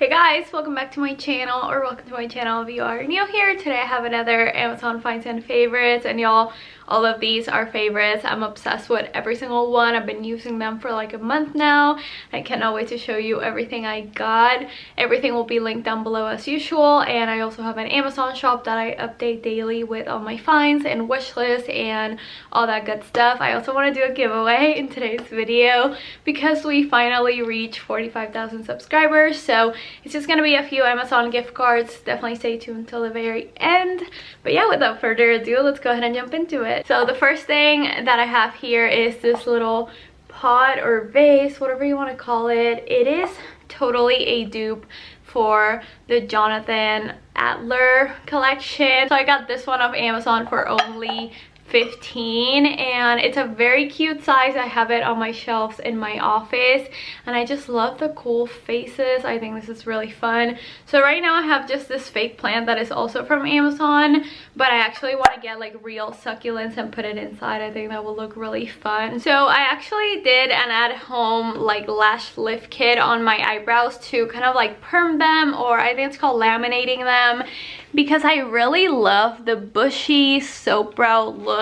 Hey guys, welcome back to my channel, or welcome to my channel if you are new here. Today I have another Amazon finds and favorites, and y'all, all of these are favorites. I'm obsessed with every single one. I've been using them for like a month now. I cannot wait to show you everything I got. Everything will be linked down below as usual, and I also have an Amazon shop that I update daily with all my finds and wish lists and all that good stuff. I also want to do a giveaway in today's video because we finally reached 45,000 subscribers, so it's just gonna be a few Amazon gift cards. Definitely stay tuned until the very end. But yeah, without further ado, let's go ahead and jump into it. So the first thing that I have here is this little pot or vase, whatever you want to call it. It is totally a dupe for the Jonathan Adler collection. So I got this one off Amazon for only $15, and it's a very cute size. I have it on my shelves in my office, and I just love the cool faces. I think this is really fun. So right now I have just this fake plant that is also from Amazon, but I actually want to get like real succulents and put it inside. I think that will look really fun. So I actually did an at-home like lash lift kit on my eyebrows to kind of like perm them, or I think it's called laminating them, because I really love the bushy soap brow look.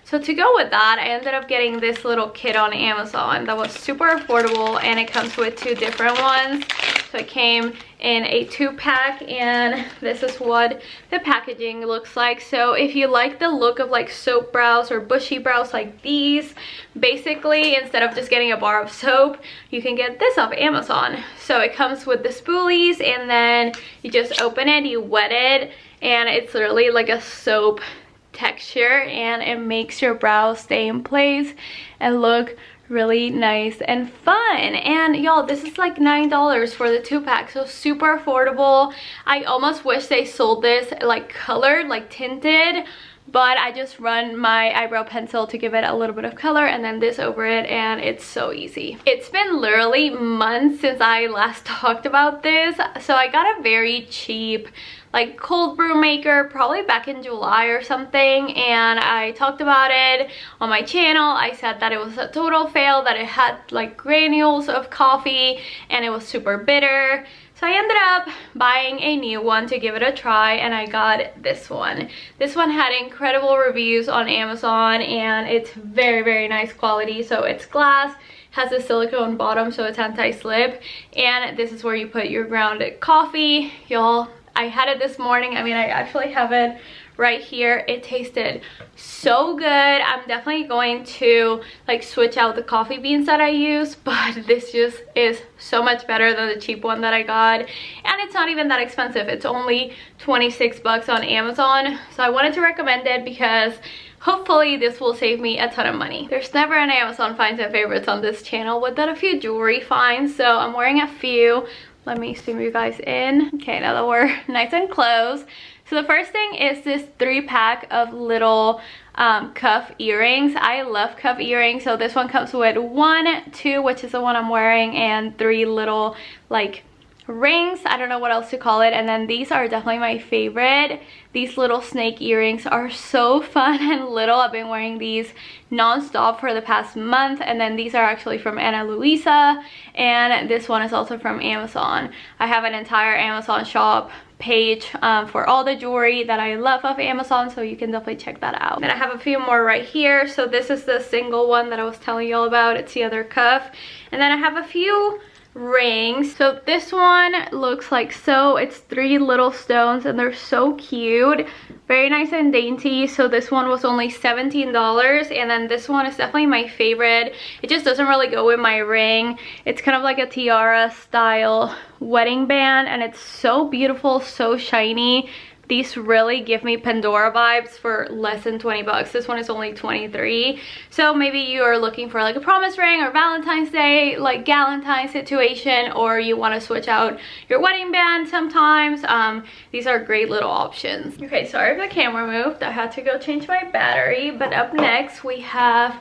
So to go with that, I ended up getting this little kit on Amazon that was super affordable, and it comes with two different ones. So it came in a 2-pack, and this is what the packaging looks like. So if you like the look of like soap brows or bushy brows like these, basically instead of just getting a bar of soap, you can get this off Amazon. So it comes with the spoolies, and then you just open it, you wet it, and it's literally like a soap texture, and it makes your brows stay in place and look really nice and fun. And y'all, this is like $9 for the 2-pack, so super affordable. I almost wish they sold this like colored, like tinted, but I just run my eyebrow pencil to give it a little bit of color and then this over it, and it's so easy. It's been literally months since I last talked about this, so I got a very cheap like cold brew maker probably back in July or something, and I talked about it on my channel. I said that it was a total fail, that it had like granules of coffee and it was super bitter. So I ended up buying a new one to give it a try, and I got this one. This one had incredible reviews on Amazon, and it's very nice quality. So it's glass, has a silicone bottom, so it's anti-slip, and this is where you put your grounded coffee. Y'all, I had it this morning. I mean, I actually have it right here. It tasted so good. I'm definitely going to like switch out the coffee beans that I use, but this just is so much better than the cheap one that I got, and it's not even that expensive. It's only 26 bucks on Amazon, so I wanted to recommend it because hopefully this will save me a ton of money. There's never an Amazon finds and favorites on this channel without a few jewelry finds, so I'm wearing a few. Let me zoom you guys in. Okay, now that we're nice and close. So the first thing is this 3-pack of little cuff earrings. I love cuff earrings. So this one comes with 1, 2, which is the one I'm wearing, and 3 little like rings. I don't know what else to call it. And then these are definitely my favorite. These little snake earrings are so fun and little. I've been wearing these non-stop for the past month. And then these are actually from Ana Luisa, and this one is also from Amazon. I have an entire Amazon shop page for all the jewelry that I love off Amazon, so you can definitely check that out. Then I have a few more right here. So this is the single one that I was telling you all about. It's the other cuff. And then I have a few rings. So this one looks like so. It's 3 little stones, and they're so cute, very nice and dainty. So this one was only $17, and then this one is definitely my favorite. It just doesn't really go with my ring. It's kind of like a tiara style wedding band, and it's so beautiful, so shiny. These really give me Pandora vibes for less than 20 bucks. This one is only 23. So maybe you are looking for like a promise ring or Valentine's Day, like Galentine situation, or you want to switch out your wedding band sometimes. These are great little options. Okay, sorry if the camera moved. I had to go change my battery. But up next we have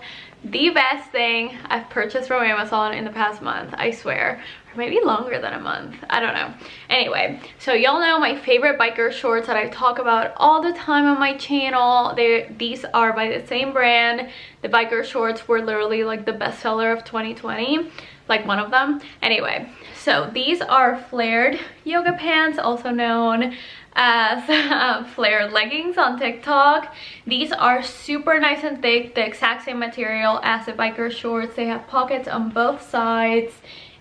the best thing I've purchased from Amazon in the past month, I swear. Or maybe longer than a month, I don't know. Anyway, so y'all know my favorite biker shorts that I talk about all the time on my channel. These are by the same brand. The biker shorts were literally like the bestseller of 2020. like one of them. Anyway, so these are flared yoga pants, also known as flared leggings on TikTok. These are super nice and thick, the exact same material as the biker shorts. They have pockets on both sides,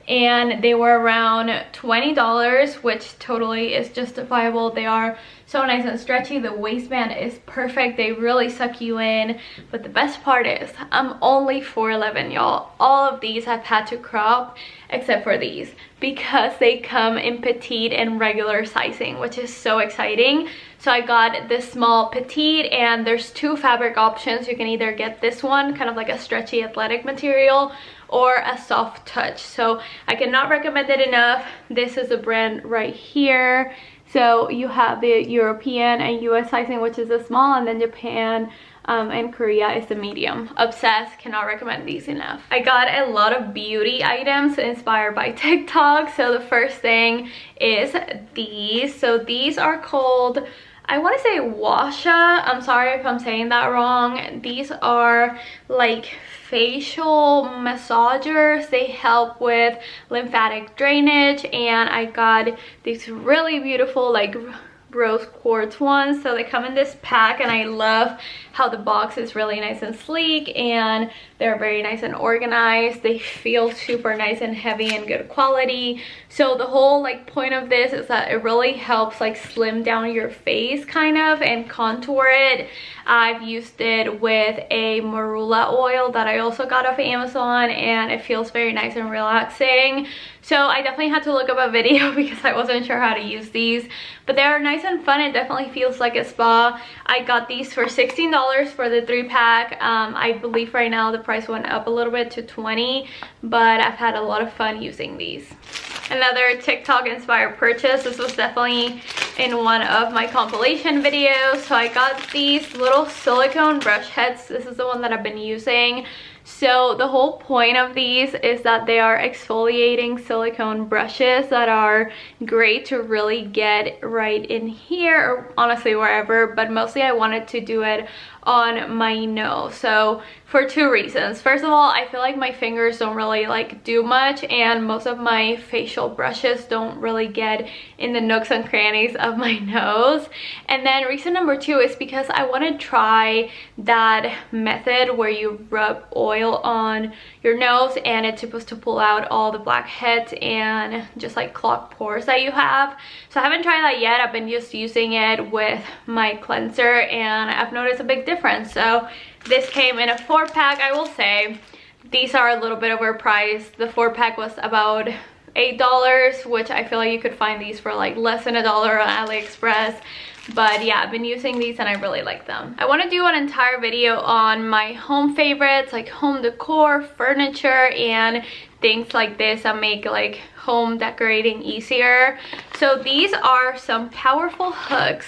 and they were around $20, which totally is justifiable. They are so nice and stretchy. The waistband is perfect. They really suck you in. But the best part is I'm only 4'11", y'all. All of these I've had to crop except for these, because they come in petite and regular sizing, which is so exciting. So I got this small petite, and there's 2 fabric options. You can either get this one, kind of like a stretchy athletic material, or a soft touch. So I cannot recommend it enough. This is the brand right here. So you have the European and US sizing, which is a small, and then Japan and Korea is the medium. Obsessed, cannot recommend these enough. I got a lot of beauty items inspired by TikTok. So the first thing is these. So these are called, I want to say Washa. I'm sorry if I'm saying that wrong. These are like facial massagers. They help with lymphatic drainage, and I got these really beautiful like rose quartz ones. So they come in this pack, and I love how the box is really nice and sleek, and they're very nice and organized. They feel super nice and heavy and good quality. So the whole like point of this is that it really helps like slim down your face kind of and contour it. I've used it with a marula oil that I also got off Amazon, and it feels very nice and relaxing. So I definitely had to look up a video because I wasn't sure how to use these, but they are nice and fun. It definitely feels like a spa. I got these for $16 for the 3-pack. I believe right now the price went up a little bit to $20, but I've had a lot of fun using these. Another TikTok inspired purchase. This was definitely in one of my compilation videos. So I got these little silicone brush heads. This is the one that I've been using. So the whole point of these is that they are exfoliating silicone brushes that are great to really get right in here, or honestly wherever, but mostly I wanted to do it on my nose. So for 2 reasons. First of all, I feel like my fingers don't really like do much, and most of my facial brushes don't really get in the nooks and crannies of my nose. And then reason number 2 is because I want to try that method where you rub oil on your nose and it's supposed to pull out all the blackheads and just like clogged pores that you have. So I haven't tried that yet. I've been just using it with my cleanser, and I've noticed a big difference. So this came in a 4-pack. I will say these are a little bit overpriced. The 4-pack was about $8, which I feel like you could find these for like less than $1 on AliExpress. But yeah, I've been using these and I really like them. I want to do an entire video on my home favorites, like home decor, furniture, and things like this that make like home decorating easier. So these are some powerful hooks,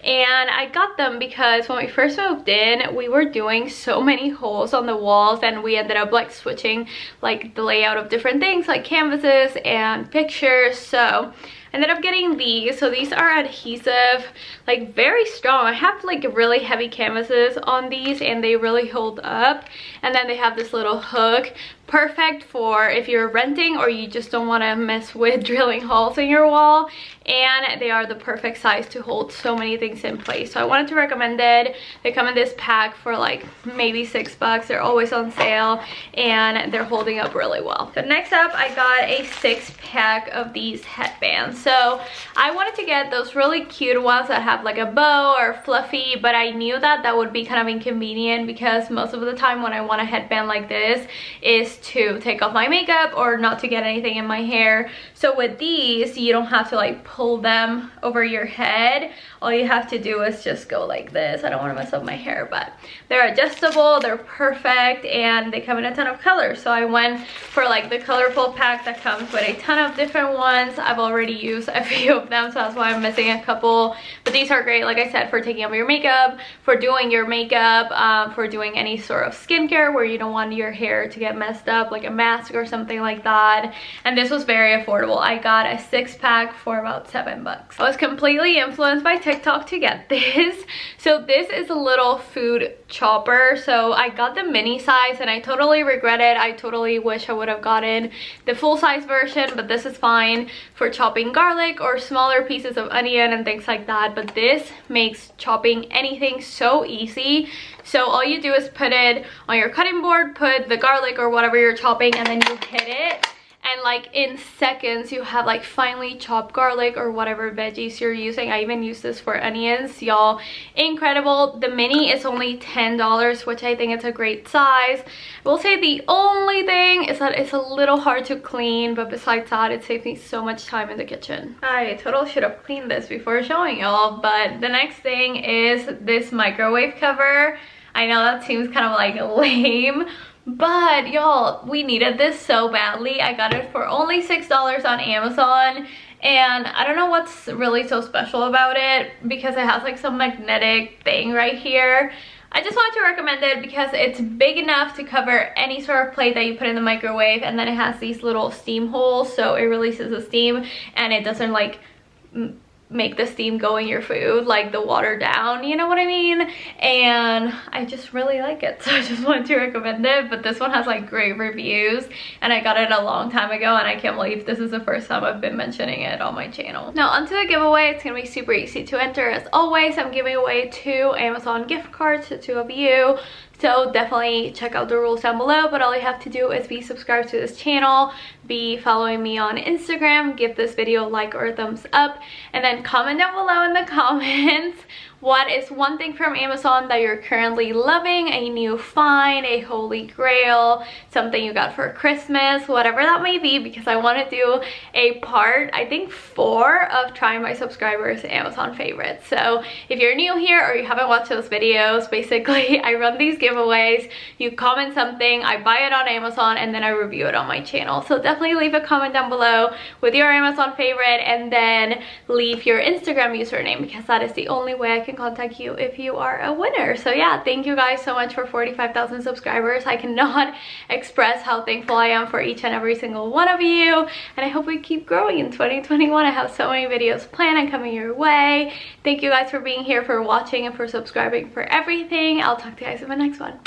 and I got them because when we first moved in, we were doing so many holes on the walls, and we ended up like switching like the layout of different things like canvases and pictures. So I ended up getting these. So these are adhesive, like very strong. I have like really heavy canvases on these and they really hold up. And then they have this little hook, perfect for if you're renting or you just don't want to mess with drilling holes in your wall. And they are the perfect size to hold so many things in place. So I wanted to recommend it. They come in this pack for like maybe $6. They're always on sale and they're holding up really well. So next up, I got a 6-pack of these headbands. So I wanted to get those really cute ones that have like a bow or fluffy, but I knew that that would be kind of inconvenient because most of the time when I want a headband like this is to take off my makeup or not to get anything in my hair. So with these, you don't have to like pull them over your head. All you have to do is just go like this. I don't want to mess up my hair, but they're adjustable, they're perfect, and they come in a ton of colors. So I went for like the colorful pack that comes with a ton of different ones. I've already used a few of them, so that's why I'm missing a couple. But these are great, like I said, for taking off your makeup, for doing your makeup, for doing any sort of skincare where you don't want your hair to get messed up, like a mask or something like that. And this was very affordable. I got a 6-pack for about $7. I was completely influenced by TikTok to get this. So this is a little food chopper. So I got the mini size and I totally regret it. I totally wish I would have gotten the full size version, but this is fine for chopping garlic or smaller pieces of onion and things like that. But this makes chopping anything so easy. So all you do is put it on your cutting board, put the garlic or whatever you're chopping, and then you hit it. And like in seconds you have like finely chopped garlic or whatever veggies you're using. I even use this for onions, y'all. Incredible. The mini is only $10, which I think is a great size. I will say the only thing is that it's a little hard to clean, but besides that, it saves me so much time in the kitchen. I totally should have cleaned this before showing y'all. But the next thing is this microwave cover. I know that seems kind of like lame, but y'all, we needed this so badly. I got it for only $6 on Amazon, and I don't know what's really so special about it because it has like some magnetic thing right here. I just wanted to recommend it because it's big enough to cover any sort of plate that you put in the microwave, and then it has these little steam holes, so it releases the steam and it doesn't like make the steam go in your food, like the water down, you know what I mean? And I just really like it, so I just wanted to recommend it. But this one has like great reviews, and I got it a long time ago, and I can't believe this is the first time I've been mentioning it on my channel. Now onto the giveaway. It's gonna be super easy to enter. As always, I'm giving away 2 Amazon gift cards to 2 of you. So definitely check out the rules down below, but all you have to do is be subscribed to this channel, be following me on Instagram, give this video a like or a thumbs up, and then comment down below in the comments what is one thing from Amazon that you're currently loving, a new find, a holy grail, something you got for Christmas, whatever that may be, because I want to do a part, I think 4, of trying my subscribers' Amazon favorites. So if you're new here or you haven't watched those videos, basically I run these giveaways. You comment something, I buy it on Amazon, and then I review it on my channel. So definitely leave a comment down below with your Amazon favorite, and then leave your Instagram username, because that is the only way I can contact you if you are a winner. So yeah, thank you guys so much for 45,000 subscribers. I cannot express how thankful I am for each and every single one of you, and I hope we keep growing in 2021. I have so many videos planned and coming your way. Thank you guys for being here, for watching, and for subscribing, for everything. I'll talk to you guys in the next one.